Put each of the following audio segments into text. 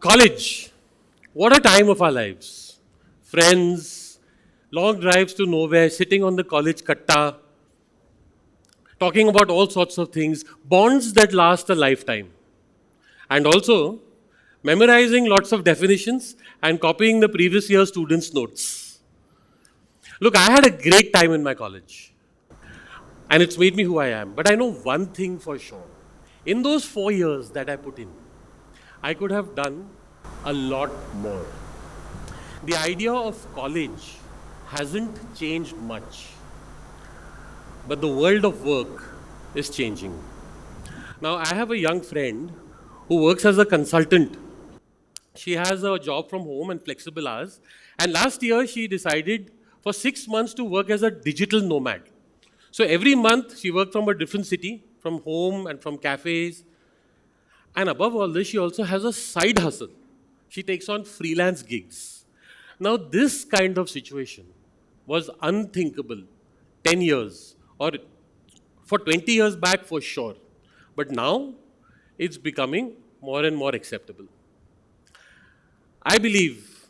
College. What a time of our lives. Friends, long drives to nowhere, sitting on the college katta, talking about all sorts of things, bonds that last a lifetime. And also, memorizing lots of definitions and copying the previous year students' notes. Look, I had a great time in my college, and it's made me who I am. But I know one thing for sure. In those 4 years that I put in, I could have done a lot more. The idea of college hasn't changed much, but the world of work is changing. Now, I have a young friend who works as a consultant. She has a job from home and flexible hours. And last year, she decided for 6 months to work as a digital nomad. So every month, she worked from a different city, from home and from cafes. And above all this, she also has a side hustle. She takes on freelance gigs. Now, this kind of situation was unthinkable 10 years or for 20 years back for sure. But now, it's becoming more and more acceptable. I believe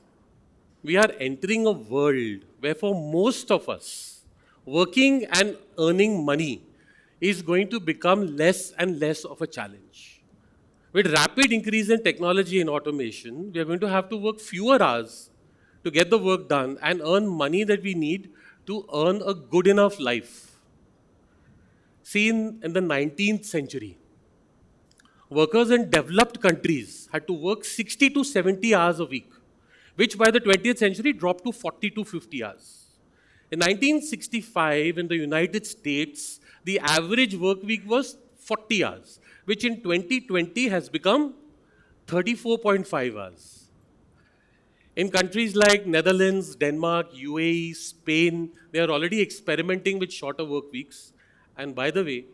we are entering a world where for most of us, working and earning money is going to become less and less of a challenge. With rapid increase in technology and automation, we are going to have to work fewer hours to get the work done and earn money that we need to earn a good enough life. See, in the 19th century, workers in developed countries had to work 60 to 70 hours a week, which by the 20th century dropped to 40 to 50 hours. In 1965, in the United States, the average work week was 40 hours, which in 2020 has become 34.5 hours. In countries like Netherlands, Denmark, UAE, Spain, they are already experimenting with shorter work weeks. And by the way,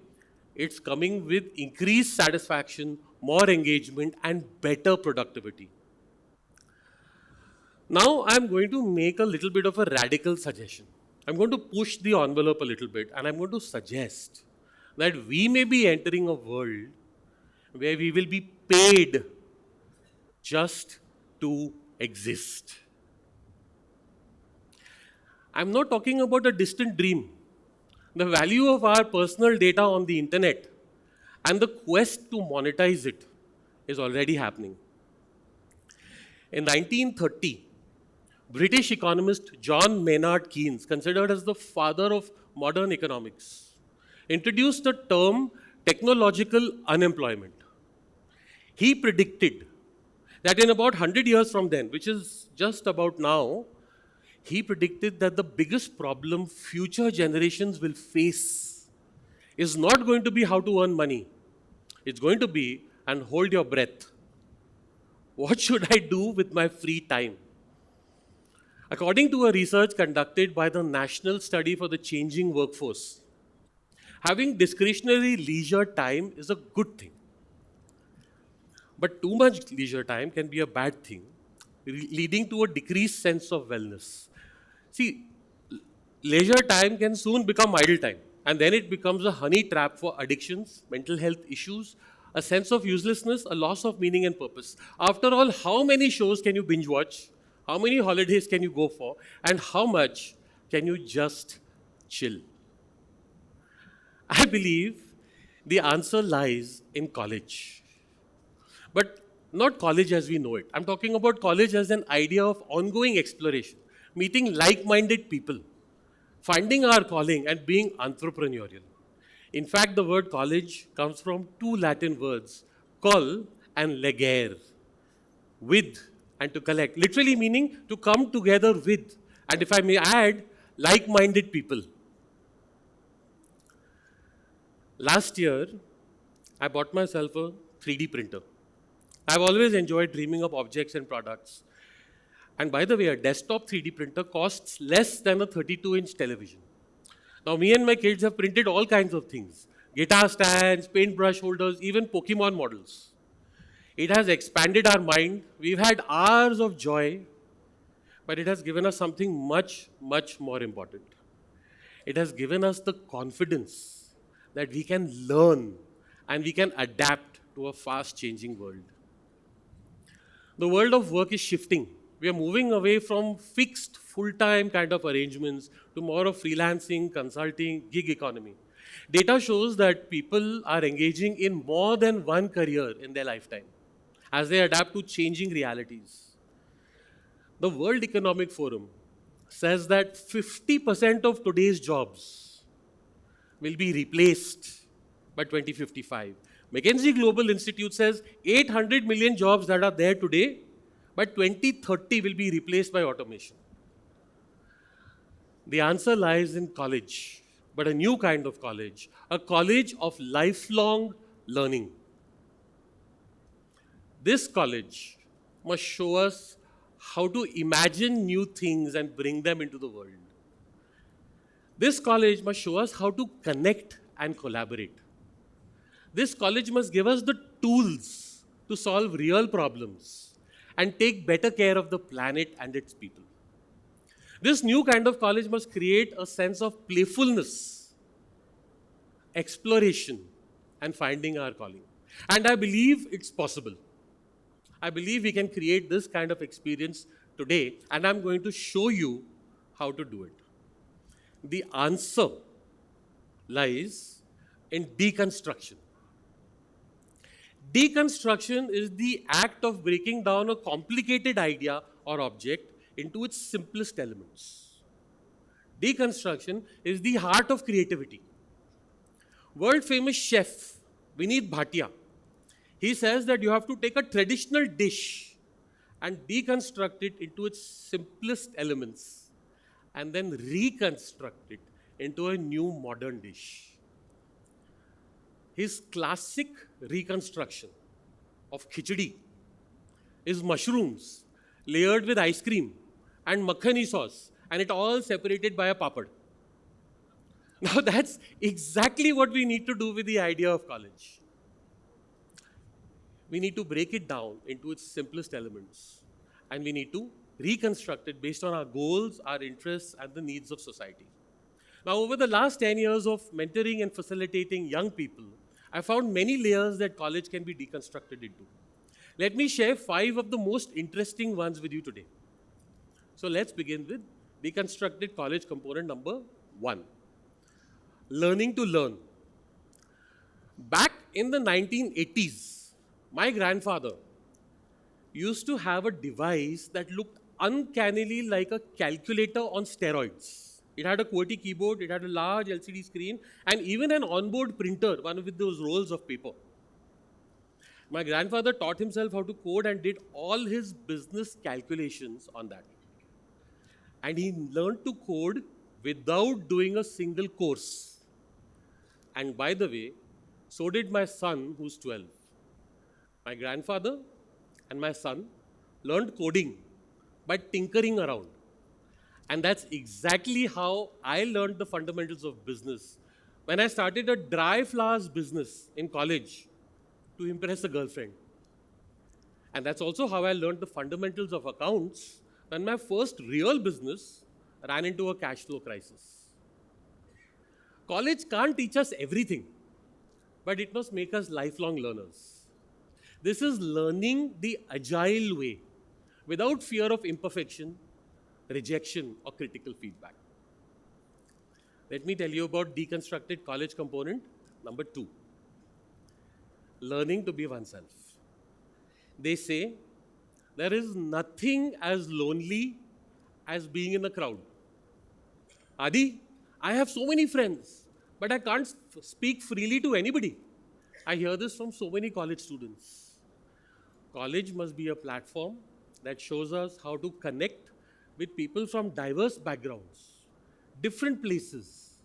it's coming with increased satisfaction, more engagement, and better productivity. Now, I'm going to make a little bit of a radical suggestion. I'm going to push the envelope a little bit, and I'm going to suggest that we may be entering a world where we will be paid just to exist. I'm not talking about a distant dream. The value of our personal data on the internet and the quest to monetize it is already happening. In 1930, British economist John Maynard Keynes, considered as the father of modern economics, introduced the term technological unemployment. He predicted that in about 100 years from then, which is just about now, he predicted that the biggest problem future generations will face is not going to be how to earn money. It's going to be, and hold your breath, what should I do with my free time? According to a research conducted by the National Study for the Changing Workforce, having discretionary leisure time is a good thing. But too much leisure time can be a bad thing, leading to a decreased sense of wellness. See, leisure time can soon become idle time, and then it becomes a honey trap for addictions, mental health issues, a sense of uselessness, a loss of meaning and purpose. After all, how many shows can you binge watch? How many holidays can you go for? And how much can you just chill? I believe the answer lies in college. But not college as we know it. I'm talking about college as an idea of ongoing exploration, meeting like-minded people, finding our calling and being entrepreneurial. In fact, the word college comes from two Latin words, col and legere, with and to collect, literally meaning to come together with, and if I may add, like-minded people. Last year, I bought myself a 3D printer. I've always enjoyed dreaming up objects and products. And by the way, a desktop 3D printer costs less than a 32-inch television. Now, me and my kids have printed all kinds of things. Guitar stands, paintbrush holders, even Pokemon models. It has expanded our mind. We've had hours of joy, but it has given us something much, much more important. It has given us the confidence that we can learn and we can adapt to a fast-changing world. The world of work is shifting. We are moving away from fixed full-time kind of arrangements to more of freelancing, consulting, gig economy. Data shows that people are engaging in more than one career in their lifetime as they adapt to changing realities. The World Economic Forum says that 50% of today's jobs will be replaced by 2055. McKinsey Global Institute says 800 million jobs that are there today, by 2030 will be replaced by automation. The answer lies in college, but a new kind of college, a college of lifelong learning. This college must show us how to imagine new things and bring them into the world. This college must show us how to connect and collaborate. This college must give us the tools to solve real problems and take better care of the planet and its people. This new kind of college must create a sense of playfulness, exploration, and finding our calling. And I believe it's possible. I believe we can create this kind of experience today, and I'm going to show you how to do it. The answer lies in deconstruction. Deconstruction is the act of breaking down a complicated idea or object into its simplest elements. Deconstruction is the heart of creativity. World famous chef Vineet Bhatia, he says that you have to take a traditional dish and deconstruct it into its simplest elements and then reconstruct it into a new modern dish. His classic reconstruction of khichdi is mushrooms layered with ice cream and makhani sauce, and it all separated by a papad. Now that's exactly what we need to do with the idea of college. We need to break it down into its simplest elements, and we need to reconstruct it based on our goals, our interests, and the needs of society. Now, over the last 10 years of mentoring and facilitating young people, I found many layers that college can be deconstructed into. Let me share 5 of the most interesting ones with you today. So let's begin with deconstructed college component number 1. Learning to learn. Back in the 1980s, my grandfather used to have a device that looked uncannily like a calculator on steroids. It had a QWERTY keyboard, it had a large LCD screen, and even an onboard printer, one with those rolls of paper. My grandfather taught himself how to code and did all his business calculations on that. And he learned to code without doing a single course. And by the way, so did my son, who's 12. My grandfather and my son learned coding by tinkering around. And that's exactly how I learned the fundamentals of business when I started a dry flowers business in college to impress a girlfriend. And that's also how I learned the fundamentals of accounts when my first real business ran into a cash flow crisis. College can't teach us everything, but it must make us lifelong learners. This is learning the agile way, without fear of imperfection, rejection, or critical feedback. Let me tell you about deconstructed college component number 2. Learning to be oneself. They say there is nothing as lonely as being in a crowd. Adi, I have so many friends, but I can't speak freely to anybody. I hear this from so many college students. College must be a platform that shows us how to connect with people from diverse backgrounds, different places,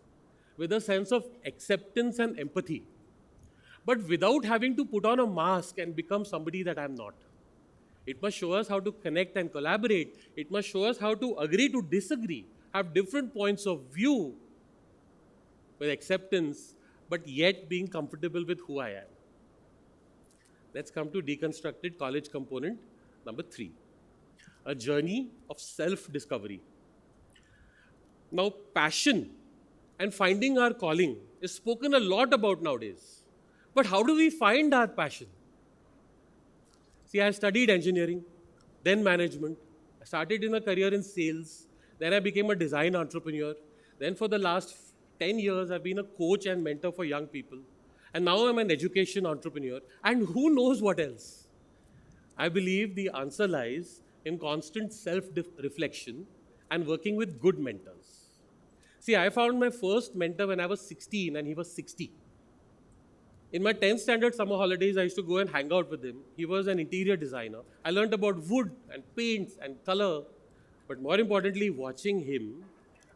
with a sense of acceptance and empathy, but without having to put on a mask and become somebody that I'm not. It must show us how to connect and collaborate. It must show us how to agree to disagree, have different points of view with acceptance, but yet being comfortable with who I am. Let's come to deconstructed college component number 3. A journey of self-discovery. Now, passion and finding our calling is spoken a lot about nowadays. But how do we find our passion? See, I studied engineering. then management. I started in a career in sales. Then I became a design entrepreneur. Then for the last 10 years, I've been a coach and mentor for young people. And now I'm an education entrepreneur. And who knows what else? I believe the answer lies in constant self reflection and working with good mentors. See, I found my first mentor when I was 16 and he was 60. In my 10th standard summer holidays, I used to go and hang out with him. He was an interior designer. I learned about wood and paints and color. But more importantly, watching him,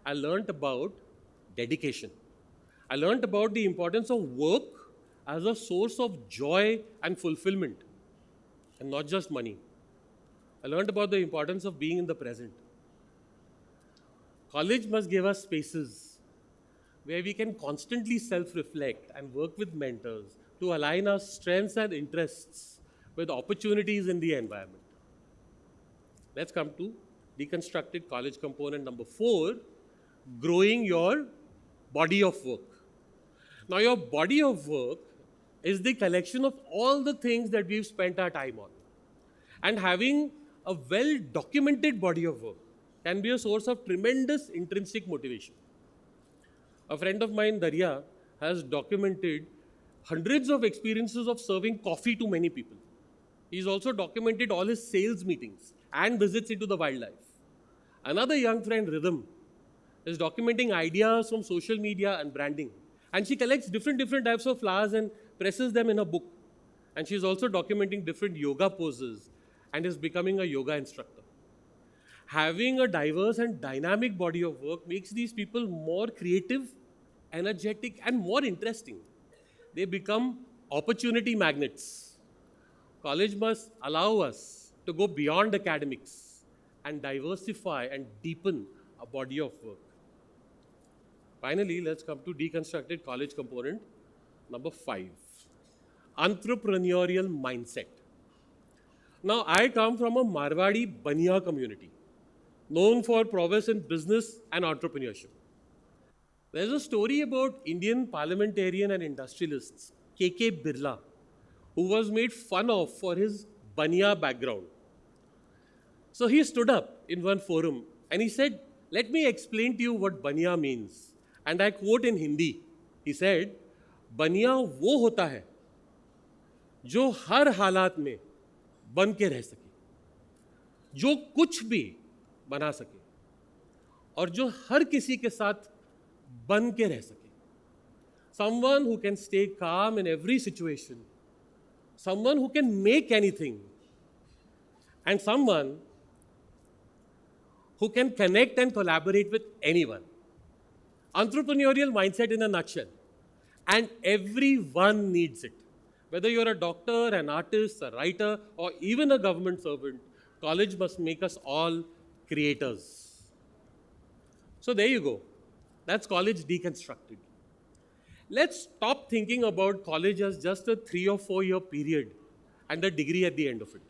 I learned about dedication. I learned about the importance of work as a source of joy and fulfillment, and not just money. I learned about the importance of being in the present. College must give us spaces where we can constantly self reflect and work with mentors to align our strengths and interests with opportunities in the environment. Let's come to deconstructed college component number 4, growing your body of work. Now, your body of work is the collection of all the things that we've spent our time on. And having a well documented body of work can be a source of tremendous intrinsic motivation. A friend of mine, Darya, has documented hundreds of experiences of serving coffee to many people. He's also documented all his sales meetings and visits into the wildlife. Another young friend, Rhythm, is documenting ideas from social media and branding. And she collects different types of flowers and presses them in a book. And she's also documenting different yoga poses and is becoming a yoga instructor. Having a diverse and dynamic body of work makes these people more creative, energetic, and more interesting. They become opportunity magnets. College must allow us to go beyond academics and diversify and deepen a body of work. Finally, let's come to deconstructed college component number 5, entrepreneurial mindset. Now, I come from a Marwadi Baniya community, known for prowess in business and entrepreneurship. There's a story about Indian parliamentarian and industrialist K.K. Birla, who was made fun of for his Baniya background. So he stood up in one forum and he said, "Let me explain to you what Baniya means." And I quote in Hindi. He said, "Baniya वो होता है जो हर हालात में बन के रह सके, जो कुछ भी बना सके और जो हर किसी के साथ बन के रह सके." Someone who can stay calm in every situation, someone who can make anything, and someone who can connect and collaborate with anyone. Entrepreneurial mindset in a nutshell. And everyone needs it. Whether you're a doctor, an artist, a writer, or even a government servant, college must make us all creators. So there you go. That's college deconstructed. Let's stop thinking about college as just a 3 or 4 year period and a degree at the end of it.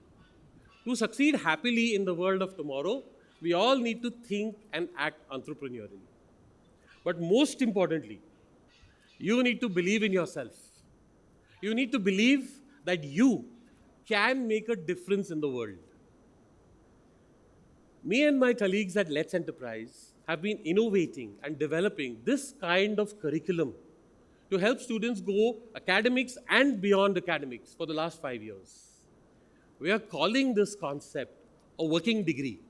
To succeed happily in the world of tomorrow, we all need to think and act entrepreneurially. But most importantly, you need to believe in yourself. You need to believe that you can make a difference in the world. Me and my colleagues at Let's Enterprise have been innovating and developing this kind of curriculum to help students go academics and beyond academics for the last 5 years. We are calling this concept a working degree.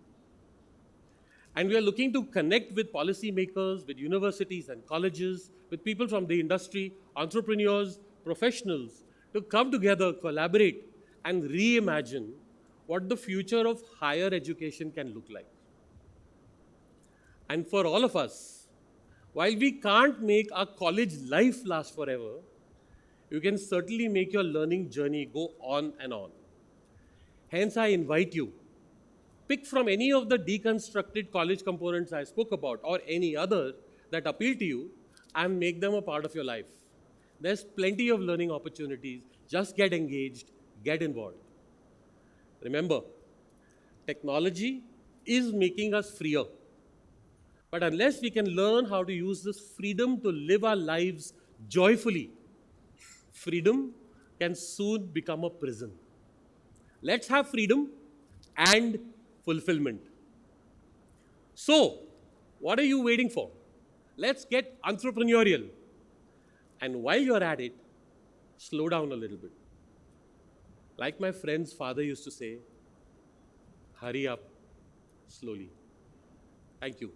And we are looking to connect with policymakers, with universities and colleges, with people from the industry, entrepreneurs, professionals, to come together, collaborate, and reimagine what the future of higher education can look like. And for all of us, while we can't make our college life last forever, you can certainly make your learning journey go on and on. Hence, I invite you, pick from any of the deconstructed college components I spoke about or any other that appeal to you and make them a part of your life. There's plenty of learning opportunities. Just get engaged, get involved. Remember, technology is making us freer. But unless we can learn how to use this freedom to live our lives joyfully, freedom can soon become a prison. Let's have freedom and fulfillment. So, what are you waiting for? Let's get entrepreneurial. And while you're at it, slow down a little bit. Like my friend's father used to say, hurry up slowly. Thank you.